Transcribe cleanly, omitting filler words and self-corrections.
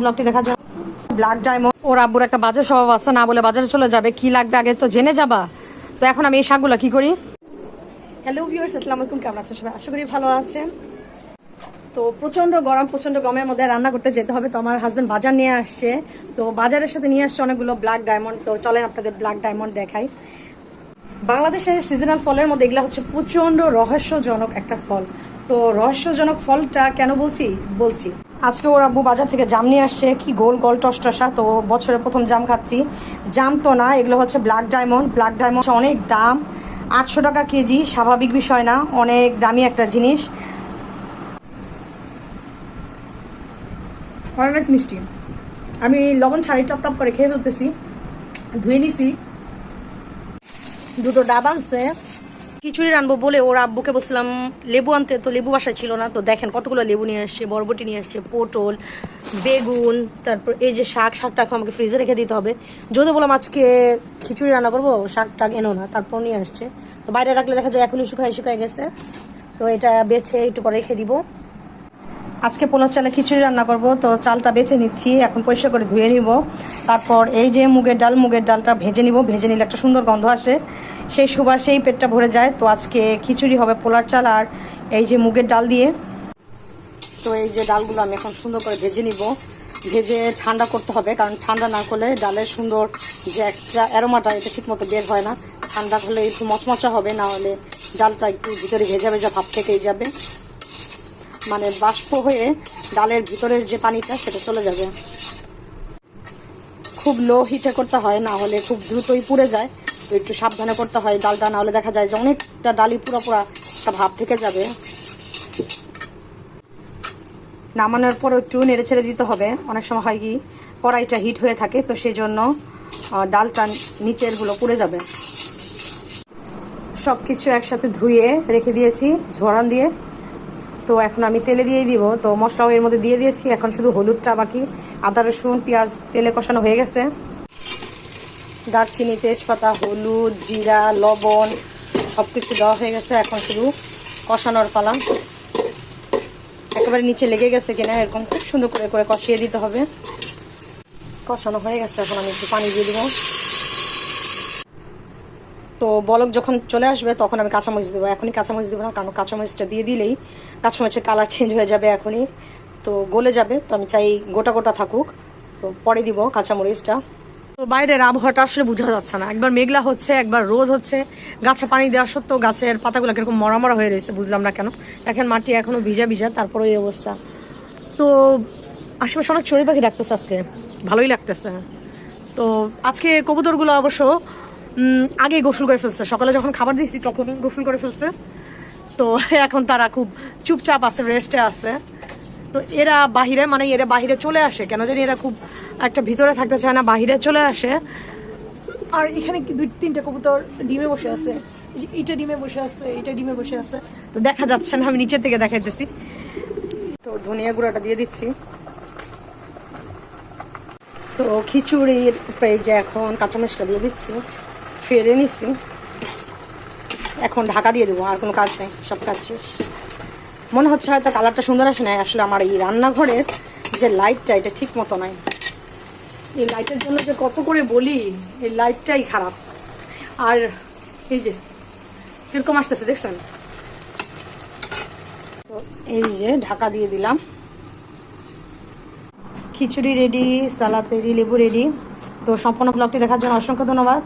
ব্লগটি দেখার জন্য। ব্ল্যাক ডায়মন্ড, ওর আব্বুর একটা বাজার স্বভাব আছে, না বলে বাজারে চলে যাবে, কি লাগবে আগে তো জেনে যাবা। তো এখন আমি এই শাকগুলো কি করি। হ্যালো ভিউয়ার্স, আসসালামু আলাইকুম, কেমন আছেন সবাই? আশা করি ভালো আছেন। তো প্রচণ্ড গরমের মধ্যে রান্না করতে যেতে হবে। তো আমার হাজব্যান্ড বাজার নিয়ে আসছে, তো বাজারের সাথে নিয়ে আসছে অনেকগুলো ব্ল্যাক ডায়মন্ড। তো চলেন আপনাদের ব্ল্যাক ডায়মন্ড দেখাই। বাংলাদেশের সিজনাল ফলের মধ্যে এগুলো হচ্ছে প্রচণ্ড রহস্যজনক একটা ফল। তো রহস্যজনক ফলটা কেন বলছি আজকে ওর আব্বু বাজার থেকে জাম নিয়ে আসছে, কি গোল গোল টসটসা। তো বছরের প্রথম জাম খাচ্ছি। জাম তো না, এগুলো হচ্ছে ব্ল্যাক ডায়মন্ড। ব্ল্যাক ডায়মন্ড অনেক দাম, 800 টাকা কেজি। স্বাভাবিক বিষয় না, অনেক দামি একটা জিনিস, অনেক মিষ্টি। আমি লবণ ছাড়ি টপ টপ করে খেয়ে ফেলতেছি। ধুয়ে নিছি, দুটো ডাব আনছে। খিচুড়ি রানবো বলে ওর আব্বুকে বলছিলাম লেবু আনতে, তো লেবু বাসায় ছিল না। তো দেখেন কতগুলো লেবু নিয়ে আসছে, বরবটি নিয়ে আসছে, পটল, বেগুন, তারপর এই যে শাকটা এখন আমাকে ফ্রিজে রেখে দিতে হবে। যদি বললাম আজকে খিচুড়ি রান্না করবো, শাকটা এনো না, তারপর নিয়ে আসছে। তো বাইরে রাখলে দেখা যায় এখনই শুকায় গেছে। তো এটা বেছে একটু পরে রেখে দিব। আজকে পোলার চালে খিচুড়ি রান্না করব। তো চালটা বেছে নিচ্ছি, এখন পরিষ্কার করে ধুয়ে নিব। তারপর এই যে মুগের ডালটা ভেজে নিব। ভেজে নিলে একটা সুন্দর গন্ধ আসে, সেই সুবাসেই পেটটা ভরে যায়। তো আজকে খিচুড়ি হবে পোলার চাল আর এই যে মুগের ডাল দিয়ে। তো এই যে ডালগুলো আমি এখন সুন্দর করে ভেজে নিব। ভেজে ঠান্ডা করতে হবে, কারণ ঠান্ডা না করলে ডালের সুন্দর যে একটা অ্যারোমাটা, এটা ঠিক মতো বের হয় না। ঠান্ডা হলে একটু মচমচা হবে, না হলে ডালটা একটু ভিতরে ভেজা ভেজা ভাব থেকেই যাবে, মানে বাষ্প হয়ে ডালের ভিতরের যে পানিটা সেটা চলে যাবে। খুব লো হিটে করতে হয়, না হলে খুব দ্রুতই পুড়ে যায়। তো একটু সাবধানে করতে হয় ডালটা, না হলে দেখা যায় যে অনেকটা ডালই পুরো একটা ভাব থেকে যাবে। নামানোর পর একটু নেড়ে ছেড়ে দিতে হবে। অনেক সময় হয় কি কড়াইটা হিট হয়ে থাকে, তো সেই জন্য ডালটা নিচেরগুলো পুড়ে যাবে। সব কিছু একসাথে ধুয়ে রেখে দিয়েছি ঝরান দিয়ে। তো এখন আমি তেলে দিয়ে দিব। তো মশলাও এর মধ্যে দিয়ে দিয়েছি, এখন শুধু হলুদটা বাকি। আদা রসুন পেঁয়াজ তেলে কষানো হয়ে গেছে। দারচিনি, তেজপাতা, হলুদ, জিরা, লবণ সব কিছু দেওয়া হয়ে গেছে। এখন শুধু কষানোর পালা। একেবারে নিচে লেগে গেছে কিনা এরকম খুব সুন্দর করে করে কষিয়ে দিতে হবে। কষানো হয়ে গেছে, এখন আমি একটু পানি দিয়ে দিব। তো বলক যখন চলে আসবে তখন আমি কাঁচামরিচ দেবো। এখনই কাঁচামরিচ দেবো না, কারণ কাঁচামরিচটা দিয়ে দিলেই কাঁচামরিচের কালার চেঞ্জ হয়ে যাবে এখনই, তো গলে যাবে। তো আমি চাই গোটা গোটা থাকুক, তো পরে দিব কাঁচামরিচটা। তো বাইরের আবহাওয়াটা আসলে বোঝা যাচ্ছে না, একবার মেঘলা হচ্ছে, একবার রোদ হচ্ছে। গাছে পানি দেওয়া সত্ত্বেও গাছের পাতাগুলো কিরকম মরা হয়ে রয়েছে, বুঝলাম না কেন। এখন মাটি এখনও ভিজা, তারপরে এই অবস্থা। তো আশেপাশে অনেক চড়ুই পাখি ডাকতেছে আজকে, ভালোই লাগতেছে। তো আজকে কবুতরগুলো অবশ্য আগে গোসল করে ফেলছে, সকালে যখন খাবার দিয়েছি তখনই গোসল করে ফেলছে। তো এখন তারা খুব চুপচাপ আছে, রেস্টে আছে। তো এরা বাহিরে চলে আসে কেন জানি, এরা খুব একটা ভিতরে থাকতে চায় না, বাহিরে চলে আসে। আর এখানে 2-3টে কবুতর ডিমে বসে আছে, এইটা ডিমে বসে আছে। তো দেখা যাচ্ছে না, আমি নিচের থেকে দেখাইতেছি। তো ধনিয়া গুঁড়াটা দিয়ে দিচ্ছি। তো খিচুড়ির উপরে যে এখন কাঁচামরিচটা দিয়ে দিচ্ছি, ফেলে নিচ্ছি। এখন ঢাকা দিয়ে দেবো, আর কোনো কাজ নেই, সব কাজ শেষ। মনে হচ্ছে হয়তো কালারটা সুন্দর আসে নাই, আসলে আমার এই রান্নাঘরের যে লাইটটা এটা ঠিক মতো নাই। এই লাইটের জন্য যে কত করে বলি, এই লাইটটাই খারাপ। আর এই যে কিরকম আসতেছে দেখছেন। তো এই যে ঢাকা দিয়ে দিলাম। খিচুড়ি রেডি, সালাদ রেডি, লেবু রেডি। তো সম্পূর্ণ ব্লগটি দেখার জন্য অসংখ্য ধন্যবাদ।